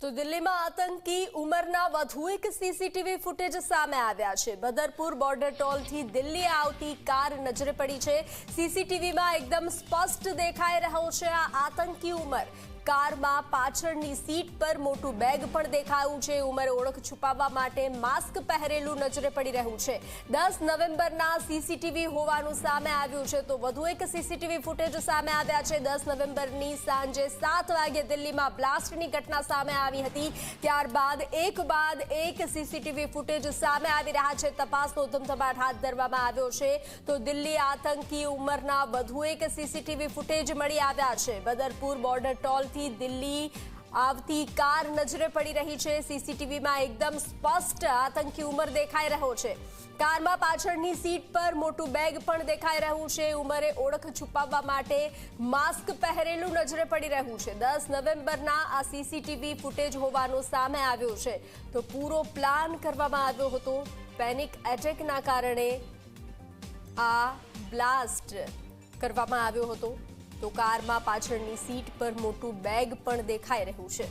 તો દિલ્હીમાં આતંકી ઉમરના વધુ એક સીસીટીવી ફૂટેજ સામે આવ્યા છે। બદરપુર બોર્ડર ટોલથી દિલ્હી આવતી કાર નજરે પડી છે। સીસીટીવીમાં એકદમ સ્પષ્ટ દેખાઈ રહ્યો છે આ આતંકી ઉમર। કારમાં પાછળની સીટ પર મોટું બેગ પણ દેખાયું છે। ઉમરે ઓળખ છુપાવવા માટે માસ્ક પહેરેલું નજરે પડી રહ્યું છે। 10 નવેમ્બરના સીસીટીવી હોવાનું સામે આવ્યું છે। તો વધુ એક સીસીટીવી ફૂટેજ સામે આવ્યા છે। 10 નવેમ્બરની સાંજે 7 વાગે દિલ્હીમાં બ્લાસ્ટની ઘટના સામે આવી હતી। ત્યારબાદ એક સીસીટીવી ફૂટેજ સામે આવી રહ્યા છે। તપાસનો ધમધમાટ હાથ ધરવામાં આવ્યો છે। તો દિલ્હી આતંકી ઉમરના વધુ એક સીસીટીવી ફૂટેજ મળી આવ્યા છે। બદરપુર બોર્ડર ટોલ દિલ્હી આવતી કાર નજરે પડી રહી છે। સીસીટીવીમાં એકદમ સ્પષ્ટ આતંકી ઉમર દેખાઈ રહ્યો છે। કારમાં પાછળની સીટ પર મોટું બેગ પણ દેખાઈ રહ્યું છે। ઉમરે ઓળખ છુપાવવા માટે માસ્ક પહેરેલું નજરે પડી રહ્યું છે। 10 નવેમ્બરના આ સીસીટીવી ફૂટેજ હોવાનું સામે આવ્યું છે। તો પૂરો પ્લાન કરવામાં આવ્યો હતો। પેનિક એટેકના કારણે આ બ્લાસ્ટ કરવામાં આવ્યો હતો। તો કારમાં પાછળની સીટ પર મોટું બેગ પણ દેખાઈ રહ્યું છે।